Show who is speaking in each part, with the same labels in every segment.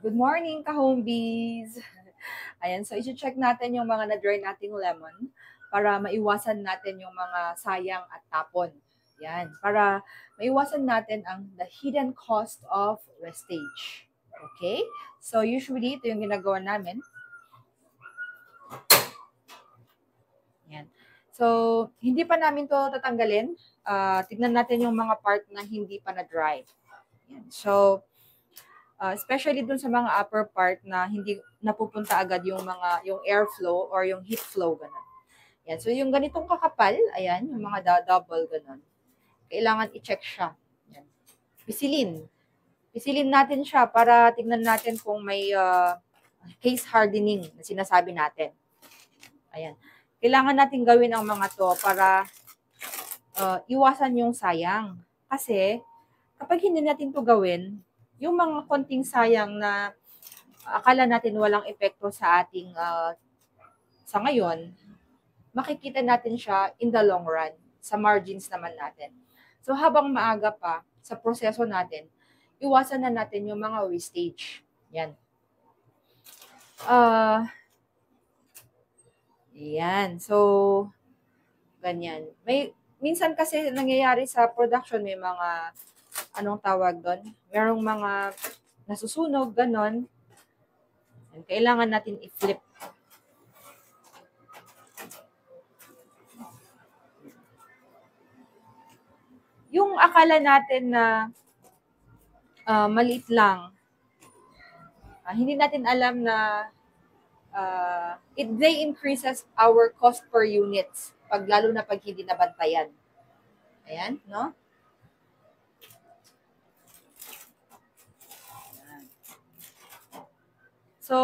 Speaker 1: Good morning, ka-homebees! Ayan, so isi-check natin yung mga na-dry nating lemon para maiwasan natin yung mga sayang at tapon. Yan, para maiwasan natin ang the hidden cost of wastage. Okay? So usually, ito yung ginagawa namin. Yan. So, hindi pa namin to tatanggalin. Tignan natin yung mga part na hindi pa na-dry. Yan. So, especially dun sa mga upper part na hindi napupunta agad yung airflow or yung heat flow ganun. Yan. So yung ganitong kakapal, ayan, yung mga double ganun. Kailangan i-check siya. Yan. Pisilin. Pisilin natin siya para tignan natin kung may case hardening na sinasabi natin. Ayan. Kailangan natin gawin ang mga to para iwasan yung sayang. Kasi kapag hindi natin to gawin, yung mga konting sayang na akala natin walang epekto sa ating sa ngayon, makikita natin siya in the long run, sa margins naman natin. So habang maaga pa sa proseso natin, iwasan na natin yung mga wastage. Yan. Yan. So, ganyan. Minsan kasi nangyayari sa production, may mga, anong tawag doon? Merong mga nasusunog, ganon. Kailangan natin i-flip. Yung akala natin na maliit lang, hindi natin alam na they increases our cost per units, lalo na pag hindi nabantayan. Ayan, no? Ayan. So,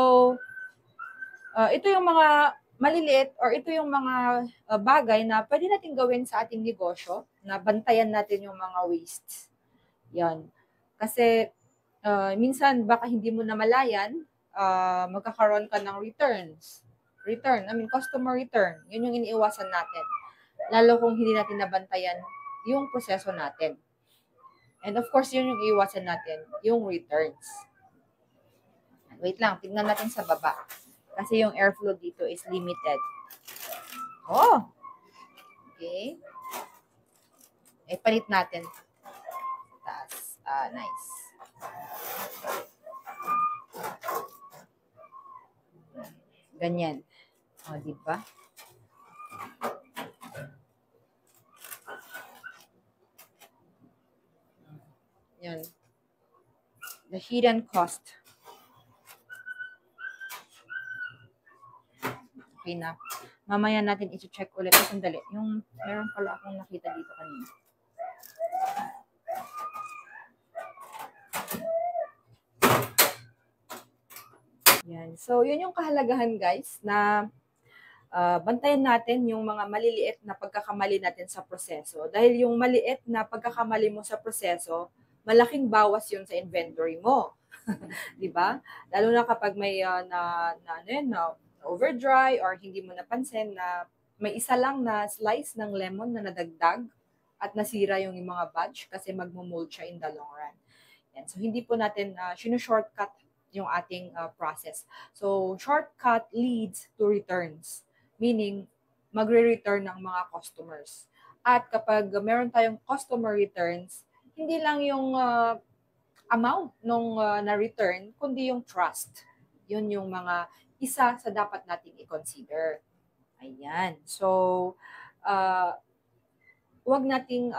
Speaker 1: ito yung mga maliliit or ito yung mga bagay na pwede natin gawin sa ating negosyo na bantayan natin yung mga wastes. Yan. Kasi minsan baka hindi mo namalayan, magkakaroon ka ng customer return. Yun yung iniiwasan natin. Lalo kung hindi natin nabantayan yung proseso natin. And of course, yun yung iiwasan natin, yung returns. Wait lang, tignan natin sa baba. Kasi yung airflow dito is limited. Oh! Okay. Palit natin. Taas. Nice. Ganyan. O, diba? Yan. The hidden cost. Okay na. Mamaya natin i-check ulit. Sandali. Yung meron pala akong nakita dito kanina. Yan. So, yun yung kahalagahan, guys, na bantayan natin yung mga maliliit na pagkakamali natin sa proseso. Dahil yung maliit na pagkakamali mo sa proseso, malaking bawas yun sa inventory mo. Di ba? Lalo na kapag may na overdry or hindi mo napansin na may isa lang na slice ng lemon na nadagdag at nasira yung mga batch kasi magmo-mold siya in the long run. Yan. So, hindi po natin shortcut yung ating process. So, shortcut leads to returns. Meaning, magre-return ng mga customers. At kapag meron tayong customer returns, hindi lang yung amount nung na-return, kundi yung trust. Yun yung mga isa sa dapat nating i-consider. Ayan. So, wag nating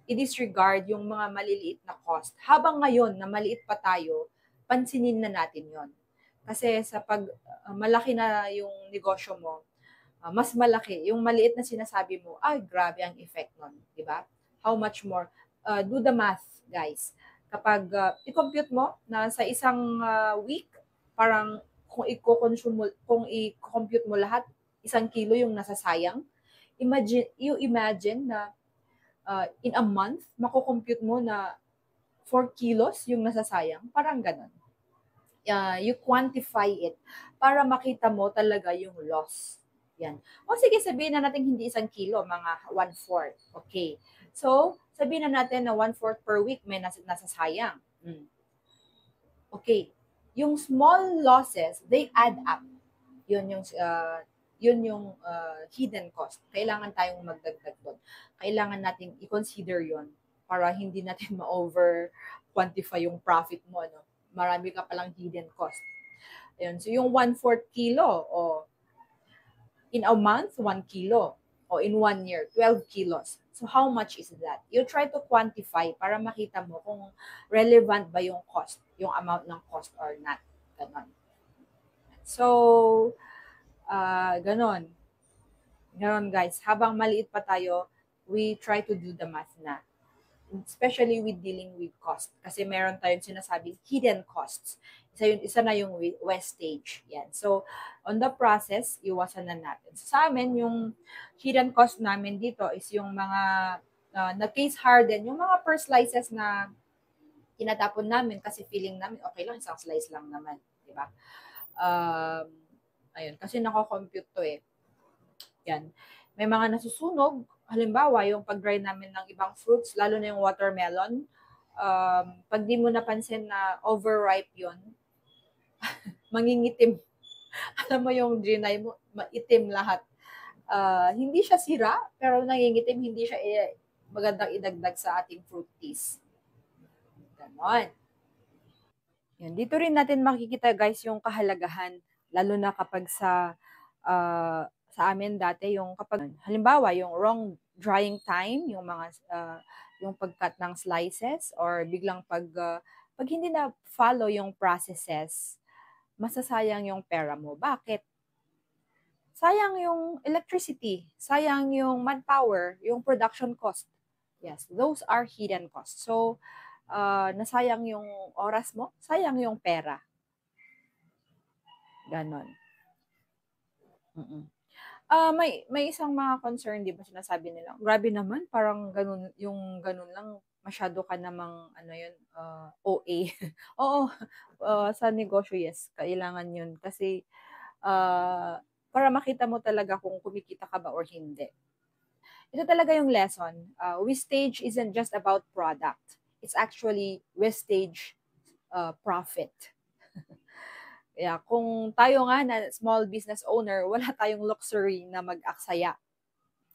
Speaker 1: i-disregard yung mga maliliit na cost. Habang ngayon na maliit pa tayo, pansinin na natin yon. Kasi sa pag malaki na yung negosyo mo, mas malaki. Yung maliit na sinasabi mo, ay, grabe ang effect nun. Diba? How much more? Do the math, guys. Kapag i-compute mo na sa isang week, parang kung i-compute mo lahat, 1 kilo yung nasasayang, imagine na in a month, makukompute mo na 4 kilos yung nasasayang. Parang ganun. You quantify it para makita mo talaga yung loss. Yan. O sige, sabihin na natin hindi 1 kilo, mga 1/4. Okay. So, sabihin na natin na 1/4 per week may nasasayang. Okay. yung small losses, they add up. Yun yung hidden cost. Kailangan tayong magdagdag doon. Kailangan nating i-consider yon para hindi natin ma-over quantify yung profit mo, no? Marami ka palang hidden cost. Ayun. So, yung 1/4 kilo, o in a month, 1 kilo. O in 1 year, 12 kilos. So, how much is that? You try to quantify para makita mo kung relevant ba yung cost, yung amount ng cost or not. Ganon. So, ganon. Ganon, guys. Habang maliit pa tayo, we try to do the math na. Especially with dealing with cost. Kasi meron tayong sinasabing hidden costs. Isa na yung wastage. Yan. So, on the process, iwasan na natin. Sa amin, yung hidden cost namin dito is yung mga na-case harden, yung mga per slices na tinatapon namin kasi feeling namin, okay lang, isang slice lang naman. Diba? Ayun. Kasi nako-compute to eh. Yan. May mga nasusunog. Halimbawa, yung pag-dry namin ng ibang fruits, lalo na yung watermelon, pag di mo napansin na overripe yun, mangingitim. Alam mo yung drinay mo, maitim lahat. Hindi siya sira, pero nangingitim, hindi siya magandang idagdag sa ating fruit teas. Ganon. Yan. Dito rin natin makikita guys yung kahalagahan, lalo na kapag sa amin dati yung kapag halimbawa yung wrong drying time, yung mga yung pag-cut ng slices or biglang pag hindi na follow yung processes, masasayang yung pera mo. Bakit? Sayang yung electricity, sayang yung manpower, yung production cost. Yes, those are hidden costs. So, nasayang yung oras mo, sayang yung pera. Ganon. May isang mga concern, di ba sinasabi nila, grabe naman, parang ganun, yung ganun lang, masyado ka namang, OA. Oo, sa negosyo, yes, kailangan yun. Kasi, para makita mo talaga kung kumikita ka ba or hindi. Ito talaga yung lesson. Wastage isn't just about product. It's actually wastage profit. Yeah, kung tayo nga na small business owner, wala tayong luxury na mag-aksaya.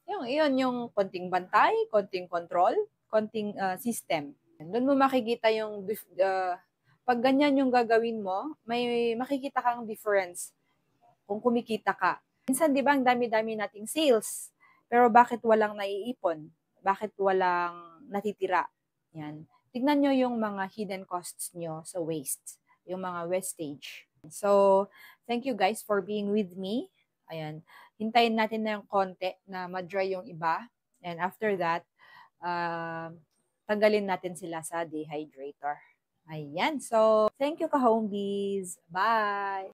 Speaker 1: Yun yung konting bantay, konting control, konting system. Doon mo makikita yung pag ganyan yung gagawin mo, may makikita kang difference kung kumikita ka. Minsan 'di ba ang dami-dami nating sales, pero bakit walang naiipon? Bakit walang natitira? Yan. Tignan nyo yung mga hidden costs nyo sa waste, yung mga wastage. So, thank you guys for being with me. Ayan. Hintayin natin na yung konti na ma-dry yung iba. And after that, tanggalin natin sila sa dehydrator. Ayan. So, thank you ka-homebees. Bye!